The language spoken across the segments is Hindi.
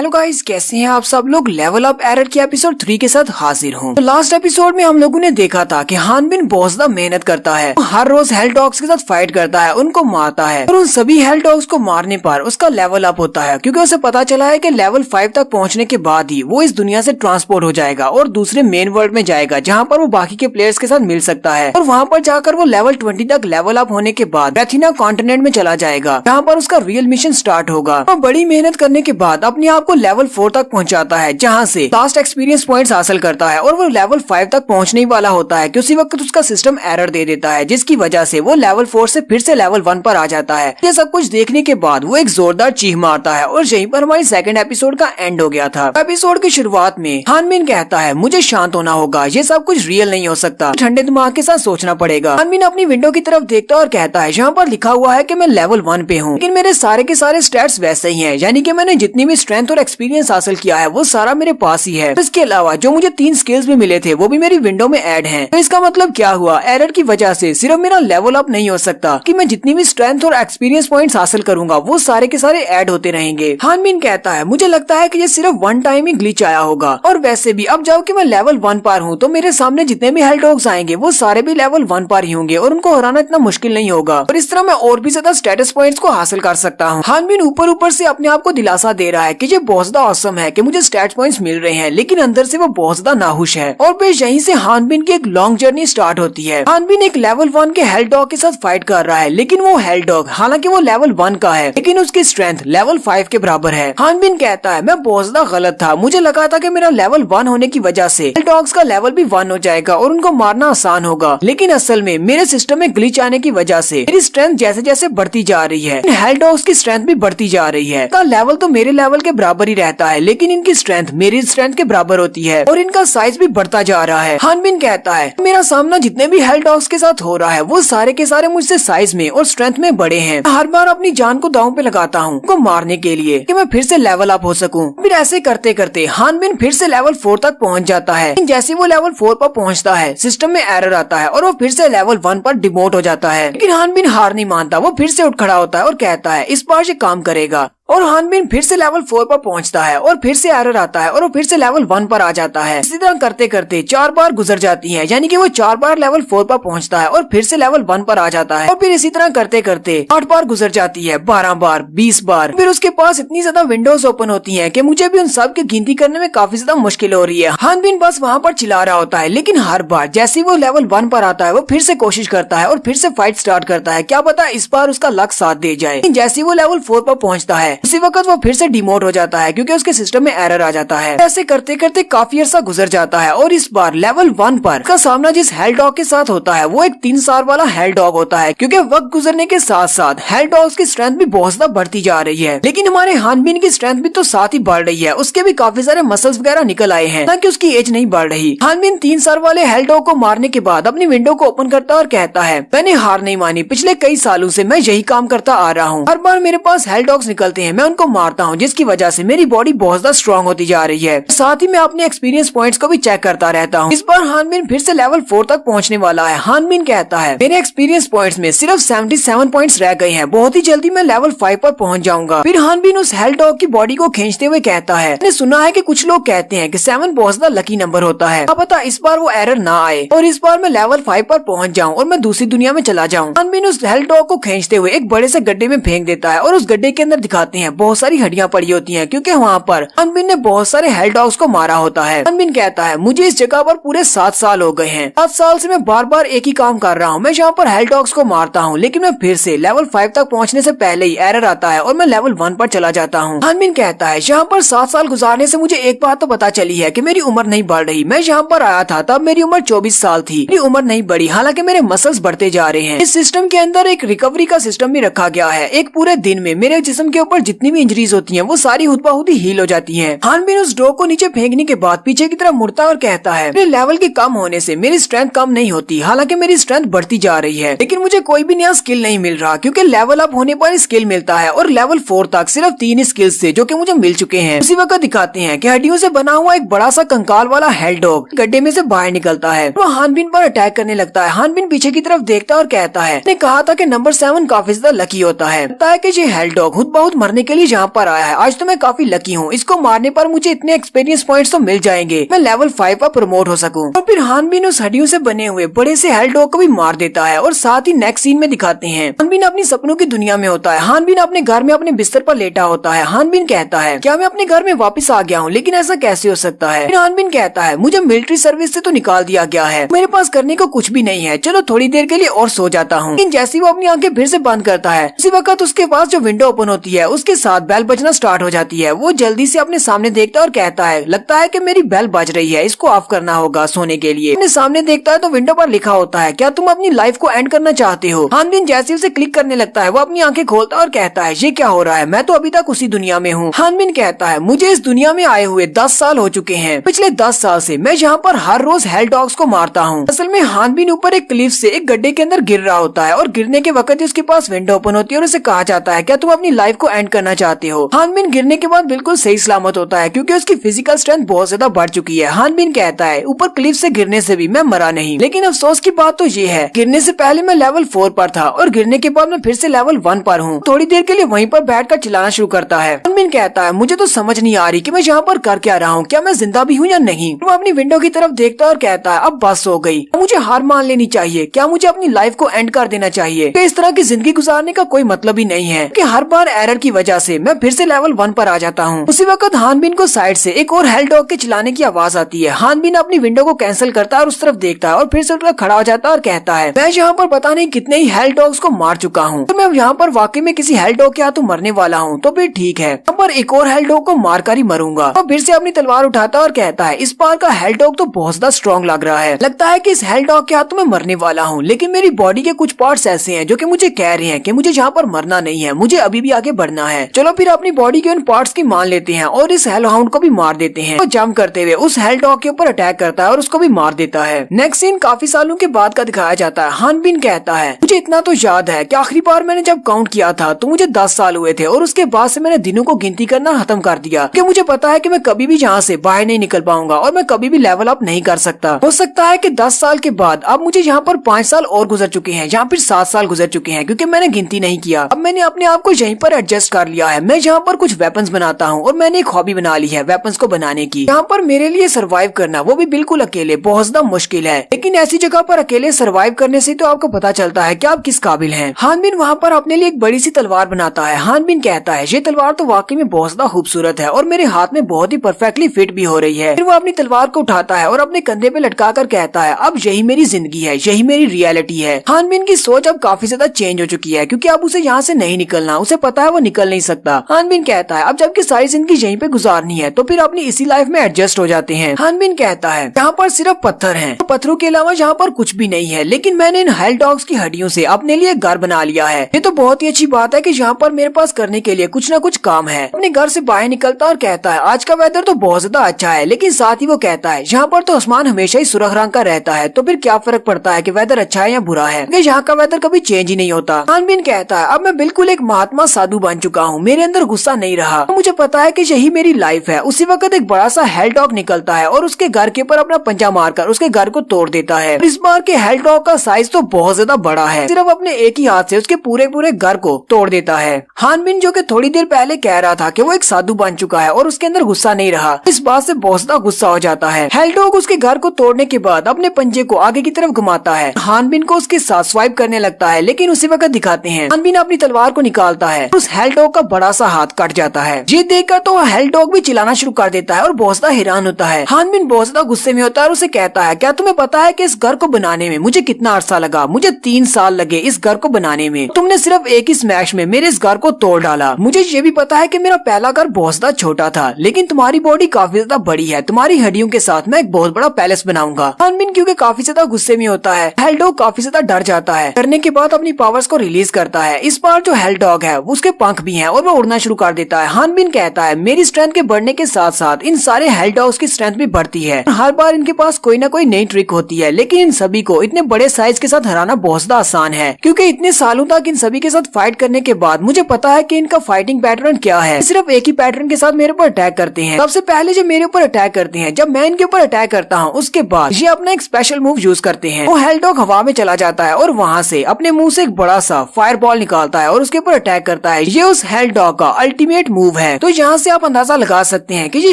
हेलो गाइस, कैसे हैं आप सब लोग। लेवल अप एरर के एपिसोड 3 के साथ हाजिर हूँ। तो लास्ट एपिसोड में हम लोगों ने देखा था कि हानबिन बहुत ज्यादा मेहनत करता है, हर रोज हेल डॉग्स के साथ फाइट करता है, उनको मारता है और उन सभी हेल डॉग्स को मारने पर उसका लेवल अप होता है, क्योंकि उसे पता चला है कि लेवल 5 तक पहुँचने के बाद ही वो इस दुनिया से ट्रांसपोर्ट हो जाएगा और दूसरे मेन वर्ल्ड में जाएगा, जहाँ पर वो बाकी के प्लेयर्स के साथ मिल सकता है। और वहाँ पर जाकर वो लेवल 20 तक लेवल अप होने के बाद एथेना कॉन्टिनेंट में चला जाएगा, जहाँ पर उसका रियल मिशन स्टार्ट होगा। और बड़ी मेहनत करने के बाद अपने आप को लेवल 4 तक पहुंचाता है, जहां से लास्ट एक्सपीरियंस पॉइंट्स हासिल करता है और वो लेवल 5 तक पहुंचने ही वाला होता है कि उसी वक्त उसका सिस्टम एरर दे देता है, जिसकी वजह से वो लेवल 4 से फिर से लेवल 1 पर आ जाता है। ये सब कुछ देखने के बाद वो एक जोरदार चीख मारता है और यहीं पर हमारी सेकंड एपिसोड का एंड हो गया था। एपिसोड की शुरुआत में हानबिन कहता है, मुझे शांत होना होगा, ये सब कुछ रियल नहीं हो सकता, ठंडे दिमाग के साथ सोचना पड़ेगा। हानबिन अपनी विंडो की तरफ देखता है और कहता है, यहाँ पर लिखा हुआ है कि मैं लेवल 1 पे हूँ, लेकिन मेरे सारे के सारे स्टैट्स वैसे ही हैं, यानी कि मैंने जितनी भी स्ट्रेंथ और एक्सपीरियंस हासिल किया है वो सारा मेरे पास ही है। इसके अलावा जो मुझे 3 स्किल्स भी मिले थे वो भी मेरी विंडो में ऐड हैं। तो इसका मतलब क्या हुआ, एरर की वजह से सिर्फ मेरा लेवल अप नहीं हो सकता कि मैं जितनी भी स्ट्रेंथ और एक्सपीरियंस पॉइंट्स हासिल करूंगा वो सारे के सारे ऐड होते रहेंगे। हानबिन कहता है, मुझे लगता है कि ये सिर्फ वन टाइम ही ग्लिच आया होगा, और वैसे भी अब जाओ कि मैं लेवल 1 पर हूँ तो मेरे सामने जितने भी हेल डॉग्स आएंगे वो सारे भी लेवल 1 पर ही होंगे और उनको हराना इतना मुश्किल नहीं होगा, और इस तरह मैं और भी ज्यादा स्टेटस पॉइंट्स को हासिल कर सकता हूँ। हानबिन ऊपर से अपने आप को दिलासा दे रहा है कि ये बहुत ज्यादा ऑसम है कि मुझे स्टैट पॉइंट्स मिल रहे हैं, लेकिन अंदर से वो बहुत ज्यादा नाखुश है। और फिर यहीं से हानबिन की एक लॉन्ग जर्नी स्टार्ट होती है। हानबिन एक लेवल 1 के हेल डॉग के साथ फाइट कर रहा है, लेकिन वो हेल डॉग हालांकि वो लेवल 1 का है, लेकिन उसकी स्ट्रेंथ लेवल 5 के बराबर है। हानबिन कहता है, मैं बहुत ज्यादा गलत था, मुझे लगा था कि मेरा लेवल 1 होने की वजह से हेल डॉग्स का लेवल भी 1 हो जाएगा और उनको मारना आसान होगा, लेकिन असल में मेरे सिस्टम में ग्लिच आने की वजह से मेरी स्ट्रेंथ जैसे जैसे बढ़ती जा रही है, हेल डॉग्स की स्ट्रेंथ भी बढ़ती जा रही है। इनका लेवल तो मेरे लेवल के बराबर ही रहता है, लेकिन इनकी स्ट्रेंथ मेरी स्ट्रेंथ के बराबर होती है और इनका साइज भी बढ़ता जा रहा है। हानबिन कहता है, मेरा सामना जितने भी हेल डॉग्स के साथ हो रहा है वो सारे के सारे मुझसे साइज में और स्ट्रेंथ में बड़े हैं। हर बार अपनी जान को दांव पे लगाता हूँ उनको मारने के लिए कि मैं फिर से लेवल अप हो सकूं। फिर ऐसे करते करते हानबिन फिर से लेवल 4 तक पहुँच जाता है। जैसे वो लेवल 4 पर पहुँचता है सिस्टम में एरर आता है और वो फिर से लेवल 1 पर डिमोट हो जाता है, लेकिन हानबिन हार नहीं मानता, वो फिर से उठ खड़ा होता है और कहता है इस बार ये काम करेगा। और हानबिन फिर से लेवल 4 पर पहुंचता है और फिर से एरर आता है और वो फिर से लेवल 1 पर आ जाता है। इसी तरह करते करते 4 बार गुजर जाती है, यानी कि वो 4 बार लेवल 4 पर पहुंचता है और फिर से लेवल 1 पर आ जाता है। और फिर इसी तरह करते करते 8 बार गुजर जाती है, 12 बार, 20 बार। फिर उसके पास इतनी ज्यादा विंडोज ओपन होती है कि मुझे भी उन सब की गिनती करने में काफी ज्यादा मुश्किल हो रही है। हानबिन बस वहाँ पर चिल्ला रहा होता है, लेकिन हर बार जैसे वो लेवल 1 पर आता है वो फिर से कोशिश करता है और फिर से फाइट स्टार्ट करता है, क्या पता इस बार उसका लक साथ दे जाए। जैसे वो लेवल 4 पर पहुँचता है उसी वक्त वो फिर से डिमोट हो जाता है, क्योंकि उसके सिस्टम में एरर आ जाता है। ऐसे करते करते काफी अर्सा गुजर जाता है और इस बार लेवल 1 पर का सामना जिस हेल डॉग के साथ होता है वो एक 3 स्टार वाला हेल डॉग होता है, क्योंकि वक्त गुजरने के साथ साथ हेल डॉग्स की स्ट्रेंथ भी बहुत ज्यादा बढ़ती जा रही है। लेकिन हमारे हानबिन की स्ट्रेंथ भी तो साथ ही बढ़ रही है, उसके भी काफी सारे मसल्स वगैरह निकल आए हैं, ताकि उसकी एज नहीं बढ़ रही। हानबिन 3 स्टार वाले हेल डॉग को मारने के बाद अपनी विंडो को ओपन करता है और कहता है, मैंने हार नहीं मानी, पिछले कई सालों से मैं यही काम करता आ रहा हूँ, हर बार मेरे पास हेल डॉग्स निकलते हैं, मैं उनको मारता हूँ, जिसकी वजह से मेरी बॉडी बहुत ज्यादा स्ट्रॉन्ग होती जा रही है। साथ ही मैं अपने एक्सपीरियंस पॉइंट्स को भी चेक करता रहता हूँ। इस बार हानबिन फिर से लेवल 4 तक पहुँचने वाला है। हानबिन कहता है, मेरे एक्सपीरियंस पॉइंट्स में सिर्फ 77 पॉइंट्स रह गए हैं, बहुत ही जल्दी मैं लेवल 5 पर पहुँच जाऊंगा। फिर हानबिन उस हेल डॉग की बॉडी को खींचते हुए कहता है, मैंने सुना है कि कुछ लोग कहते हैं कि 7 बहुत ज्यादा लकी नंबर होता है, क्या पता इस बार वो एरर ना आए और इस बार मैं लेवल 5 पर पहुँच जाऊँ और मैं दूसरी दुनिया में चला जाऊँ। हानबिन उस हेल डॉग को खींचते हुए एक बड़े से गड्ढे में फेंक देता है और उस गड्ढे के अंदर दिखाते हैं बहुत सारी हड्डियां पड़ी होती है, क्योंकि वहाँ पर हानबिन ने बहुत सारे हेल डॉग्स को मारा होता है। हानबिन कहता है, मुझे इस जगह पर पूरे 7 साल हो गए हैं, 7 साल से मैं बार बार एक ही काम कर रहा हूँ, मैं यहाँ पर हेल डॉग्स को मारता हूँ, लेकिन मैं फिर से लेवल 5 तक पहुँचने से पहले ही एरर आता है और मैं लेवल 1 पर चला जाता हूँ। हानबिन कहता है, यहाँ पर 7 साल गुजारने से मुझे एक बात तो पता चली है कि मेरी उम्र नहीं बढ़ रही। मैं यहाँ पर आया था तब मेरी उम्र 24 साल थी, मेरी उम्र नहीं बढ़ी, हालांकि मेरे मसल्स बढ़ते जा रहे हैं। इस सिस्टम के अंदर एक रिकवरी का सिस्टम भी रखा गया है, एक पूरे दिन में मेरे जिस्म के ऊपर जितनी भी इंजरीज होती है वो सारी खुद ब खुद ही हील हो जाती है। हानबिन उस डॉग को नीचे फेंकने के बाद पीछे की तरफ मुड़ता और कहता है, मेरे लेवल के कम होने से मेरी स्ट्रेंथ कम नहीं होती, हालांकि मेरी स्ट्रेंथ बढ़ती जा रही है, लेकिन मुझे कोई भी नया स्किल नहीं मिल रहा, क्योंकि लेवल अप होने पर स्किल मिलता है और लेवल 4 तक सिर्फ 3 स्किल्स थे जो कि मुझे मिल चुके हैं। उसी वक्त दिखाते हैं कि हड्डियों से बना हुआ एक बड़ा सा कंकाल वाला हेल डॉग गड्ढे में से बाहर निकलता है, वो हानबिन पर अटैक करने लगता है। हानबिन पीछे की तरफ देखता और कहता है, मैंने कहा था कि नंबर 7 काफी ज्यादा लकी होता है, ये हेल डॉग खुद बहुत मरने के लिए यहाँ पर आया है। आज तो मैं काफी लकी हूँ, इसको मारने पर मुझे इतने एक्सपीरियंस पॉइंट्स तो मिल जाएंगे, मैं लेवल 5 पर प्रमोट हो सकूँ। और फिर हानबिन उस हड्डियों से बने हुए बड़े से हेल डॉग को भी मार देता है और साथ ही नेक्स्ट सीन में दिखाते हैं हानबिन अपनी सपनों की दुनिया में होता है। हानबिन अपने घर में अपने बिस्तर पर लेटा होता है। हानबिन कहता है क्या मैं अपने घर में वापस आ गया हूँ, लेकिन ऐसा कैसे हो सकता है। फिर हानबिन कहता है मुझे मिलिट्री सर्विस से तो निकाल दिया गया है, मेरे पास करने को कुछ भी नहीं है, चलो थोड़ी देर के लिए और सो जाता हूँ। लेकिन जैसे ही वो अपनी आंखें फिर से बंद करता है उसी वक्त उसके पास जो विंडो ओपन होती है उसके साथ बेल बजना स्टार्ट हो जाती है। वो जल्दी से अपने सामने देखता है और कहता है लगता है कि मेरी बेल बज रही है, इसको ऑफ करना होगा सोने के लिए। अपने सामने देखता है तो विंडो पर लिखा होता है क्या तुम अपनी लाइफ को एंड करना चाहते हो। हानबिन जैसे उसे क्लिक करने लगता है वो अपनी आंखें खोलता है और कहता है ये क्या हो रहा है, मैं तो अभी तक उसी दुनिया में हूँ। हानबिन कहता है मुझे इस दुनिया में आए हुए 10 साल हो चुके हैं, पिछले 10 साल से मैं यहाँ पर हर रोज हेल डॉग्स को मारता हूँ। असल में हानबिन ऊपर एक क्लिफ से एक गड्ढे के अंदर गिर रहा होता है और गिरने के वक्त उसके पास विंडो ओपन होती है और उसे कहा जाता है क्या तुम अपनी लाइफ को एंड करना चाहते हो। हानबिन गिरने के बाद बिल्कुल सही सलामत होता है क्योंकि उसकी फिजिकल स्ट्रेंथ बहुत ज्यादा बढ़ चुकी है। हानबिन कहता है ऊपर क्लिफ से गिरने से भी मैं मरा नहीं, लेकिन अफसोस की बात तो ये है गिरने से पहले मैं लेवल 4 पर था और गिरने के बाद मैं फिर से लेवल 1 पर हूँ। थोड़ी देर के लिए वहीं पर बैठकर चिल्लाना शुरू करता है। हानबिन कहता है मुझे तो समझ नहीं आ रही कि मैं यहाँ पर कर क्या रहा हूँ, क्या मैं जिंदा भी हूँ या नहीं। वो अपनी विंडो की तरफ देखता है और कहता है अब बस हो गई, मुझे हार मान लेनी चाहिए, क्या मुझे अपनी लाइफ को एंड कर देना चाहिए। तो इस तरह की जिंदगी गुजारने का कोई मतलब ही नहीं है कि हर बार एरर की वजह से मैं फिर से लेवल 1 पर आ जाता हूँ। उसी वक्त हानबिन को साइड से एक और हेल डॉग के चिल्लाने की आवाज आती है। हानबिन अपनी विंडो को कैंसिल करता है और उस तरफ देखता है और फिर से उठकर खड़ा हो जाता है और कहता है मैं यहाँ पर पता नहीं कितने ही हेल डॉग्स को मार चुका हूँ, तो मैं यहाँ पर वाकई में किसी हेल डॉग के हाथों मरने वाला हूँ, तो फिर ठीक है यहाँ पर एक और हेल डॉग को मार कर ही मरूंगा। और फिर से अपनी तलवार उठाता है और कहता है इस बार का हेल डॉग तो बहुत ज्यादा स्ट्रॉन्ग लग रहा है, लगता है कि इस हेल डॉग के हाथों में मरने वाला हूँ, लेकिन मेरी बॉडी के कुछ पार्ट्स ऐसे हैं जो कि मुझे कह रहे हैं कि मुझे यहाँ पर मरना नहीं है, मुझे अभी भी आगे बढ़ना है। चलो फिर अपनी बॉडी के उन पार्ट्स की मान लेते हैं और इस हेल हाउंड को भी मार देते हैं। तो जंप करते हुए उस हेल डॉग के ऊपर अटैक करता है और उसको भी मार देता है। नेक्स्ट सीन काफी सालों के बाद का दिखाया जाता है। हानबिन कहता है मुझे इतना तो याद है कि आखिरी बार मैंने जब काउंट किया था तो मुझे 10 साल हुए थे और उसके बाद से मैंने दिनों को गिनती करना खत्म कर दिया कि मुझे पता है कि मैं कभी भी यहाँ से बाहर नहीं निकल पाऊंगा और मैं कभी भी लेवल अप नहीं कर सकता। हो सकता है कि 10 साल के बाद अब मुझे यहाँ पर 5 साल और गुजर चुके हैं या फिर 7 साल गुजर चुके हैं क्योंकि मैंने गिनती नहीं किया। अब मैंने अपने आप को यहीं पर एडजस्ट कर लिया है। मैं यहाँ पर कुछ वेपन्स बनाता हूँ और मैंने एक हॉबी बना ली है वेपन्स को बनाने की। यहाँ पर मेरे लिए सर्वाइव करना वो भी बिल्कुल अकेले बहुत ज्यादा मुश्किल है, लेकिन ऐसी जगह पर अकेले सर्वाइव करने से तो आपको पता चलता है कि आप किस काबिल हैं। हानबिन वहाँ पर अपने लिए एक बड़ी सी तलवार बनाता है। हानबिन कहता है ये तलवार तो वाकई में बहुत ज्यादा खूबसूरत है और मेरे हाथ में बहुत ही परफेक्टली फिट भी हो रही है। फिर वो अपनी तलवार को उठाता है और अपने कंधे पे लटका कर कहता है अब यही मेरी जिंदगी है, यही मेरी रियलिटी है। हानबिन की सोच अब काफी ज्यादा चेंज हो चुकी है क्योंकि अब उसे यहाँ से नहीं निकलना, उसे पता है वो निकल नहीं सकता। हानबिन कहता है अब जबकि सारी जिंदगी यहीं पे गुजारनी है तो फिर अपनी इसी लाइफ में एडजस्ट हो जाते हैं। हानबिन कहता है यहाँ पर सिर्फ पत्थर हैं, तो पत्थरों के अलावा यहाँ पर कुछ भी नहीं है, लेकिन मैंने इन हेल डॉग्स की हड्डियों से अपने लिए घर बना लिया है। ये तो बहुत ही अच्छी बात है कि यहाँ पर मेरे पास करने के लिए कुछ न कुछ काम है। अपने घर से बाहर निकलता और कहता है आज का वेदर तो बहुत ज्यादा अच्छा है, लेकिन साथ ही वो कहता है यहाँ पर तो आसमान हमेशा ही सुर्ख रंग का रहता है, तो फिर क्या फर्क पड़ता है कि वेदर अच्छा है या बुरा है, क्योंकि यहाँ का वेदर कभी चेंज ही नहीं होता। हानबिन कहता है अब मैं बिल्कुल एक महात्मा साधु बन चुका हूँ, मेरे अंदर गुस्सा नहीं रहा, तो मुझे पता है कि यही मेरी लाइफ है। उसी वक्त एक बड़ा सा हेल डॉग निकलता है और उसके घर के ऊपर अपना पंजा मारकर उसके घर को तोड़ देता है। इस बार के हेल डॉग का साइज तो बहुत ज्यादा बड़ा है, सिर्फ अपने एक ही हाथ से उसके पूरे घर को तोड़ देता है। हानबिन जो कि थोड़ी देर पहले कह रहा था कि वो एक साधु बन चुका है और उसके अंदर गुस्सा नहीं रहा, इस बात से बहुत ज्यादा गुस्सा हो जाता है। हेल डॉग उसके घर को तोड़ने के बाद अपने पंजे को आगे की तरफ घुमाता है। हानबिन को उसके साथ स्वाइप करने लगता है, लेकिन उसी वक्त दिखाते हैं हानबिन अपनी तलवार को निकालता है, उस हेल डॉग का बड़ा सा हाथ कट जाता है। ये देखकर तो हेल डॉग भी चिल्लाना शुरू कर देता है और बहुत ज्यादा हैरान होता है। हानबिन बहुत ज्यादा गुस्से में होता है और उसे कहता है क्या तुम्हें पता है कि इस घर को बनाने में मुझे कितना अरसा लगा? मुझे 3 साल लगे इस घर को बनाने में, तुमने सिर्फ एक ही स्मैश में मेरे इस घर को तोड़ डाला। मुझे ये भी पता है कि मेरा पहला घर बहुत ज्यादा छोटा था, लेकिन तुम्हारी बॉडी काफी ज्यादा बड़ी है, तुम्हारी हड्डियों के साथ मैं एक बहुत बड़ा पैलेस बनाऊंगा। हानबिन क्योंकि काफी ज्यादा गुस्से में होता है, हेल डॉग काफी ज्यादा डर जाता है। डरने के बाद अपनी पावर्स को रिलीज करता है। इस बार जो हेल डॉग है उसके पंख भी हैं और वो उड़ना शुरू कर देता है। हानबिन कहता है मेरी स्ट्रेंथ के बढ़ने के साथ साथ इन सारे हेल डॉग्स की स्ट्रेंथ भी बढ़ती है। हर बार इनके पास कोई ना कोई नई ट्रिक होती है, लेकिन इन सभी को इतने बड़े साइज के साथ हराना बहुत ज्यादा आसान है, क्योंकि इतने सालों तक इन सभी के साथ फाइट करने के बाद मुझे पता है कि इनका फाइटिंग पैटर्न क्या है। सिर्फ एक ही पैटर्न के साथ मेरे ऊपर अटैक करते हैं। सबसे पहले जब मेरे ऊपर अटैक करते हैं, जब मैं इनके ऊपर अटैक करता हूँ, उसके बाद ये अपना एक स्पेशल मूव यूज करते हैं। वो हेल डॉग हवा में चला जाता है और वहाँ से अपने मुंह से एक बड़ा सा फायर बॉल निकालता है और उसके ऊपर अटैक करता है। ये उस उस हेल डॉग का अल्टीमेट मूव है। तो यहाँ से आप अंदाजा लगा सकते हैं कि ये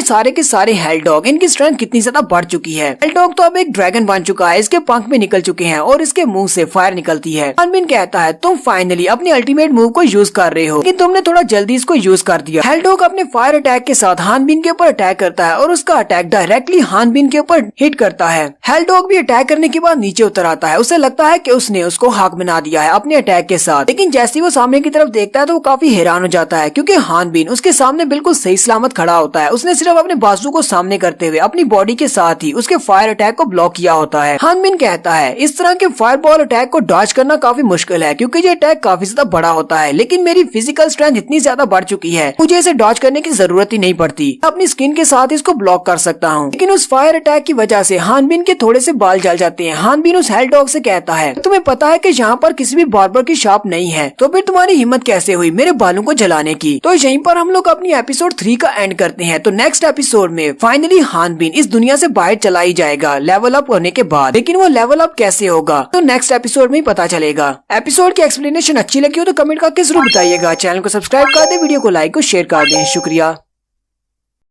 सारे के सारे हेल डॉग इनकी स्ट्रेंथ कितनी ज्यादा बढ़ चुकी है। हेल डॉग तो अब एक ड्रैगन बन चुका है, इसके पंख भी निकल चुके हैं और इसके मुंह से फायर निकलती है। हान बिन कहता है तुम फाइनली अपनी अल्टीमेट मूव को यूज कर रहे हो, लेकिन तुमने थोड़ा जल्दी इसको यूज कर दिया। हेल डॉग अपने फायर अटैक के साथ हान बिन के ऊपर अटैक करता है और उसका अटैक डायरेक्टली हान बिन के ऊपर हिट करता है। हेल डॉग भी अटैक करने के बाद नीचे उतर आता है। उसे लगता है कि उसने उसको हाक बना दिया है अपने अटैक के साथ, लेकिन जैसे वो सामने की तरफ देखता है तो वो काफी हैरान हो जाता है क्योंकि हान बिन उसके सामने बिल्कुल सही सलामत खड़ा होता है। उसने सिर्फ अपने बाजू को सामने करते हुए अपनी बॉडी के साथ ही उसके फायर अटैक को ब्लॉक किया होता है। हान बिन कहता है इस तरह के फायर बॉल अटैक को डॉज करना काफी मुश्किल है क्योंकि ये अटैक काफी ज्यादा बड़ा होता है, लेकिन मेरी फिजिकल स्ट्रेंथ इतनी ज्यादा बढ़ चुकी है मुझे इसे डॉज करने की जरूरत ही नहीं पड़ती। अपनी स्किन के साथ इसको ब्लॉक कर सकता हूँ। लेकिन उस फायर अटैक की वजह से हान बिन के थोड़े से बाल जल जाते हैं। हान बिन उस हेल डॉग से कहता है तुम्हें पता है कि यहाँ पर किसी भी बार्बर की शॉप नहीं है, तो फिर तुम्हारी हिम्मत कैसे हुई मेरे बालों को जलाने की। तो यहीं पर हम लोग अपनी एपिसोड 3 का एंड करते हैं। तो नेक्स्ट एपिसोड में फाइनली हान बिन इस दुनिया से बाहर चला ही जाएगा लेवल अप होने के बाद, लेकिन वो लेवल अप कैसे होगा तो नेक्स्ट एपिसोड में ही पता चलेगा। एपिसोड की एक्सप्लेनेशन अच्छी लगी हो तो कमेंट करके जरूर बताइएगा। चैनल को सब्सक्राइब कर दे, वीडियो को लाइक और शेयर कर दें। शुक्रिया।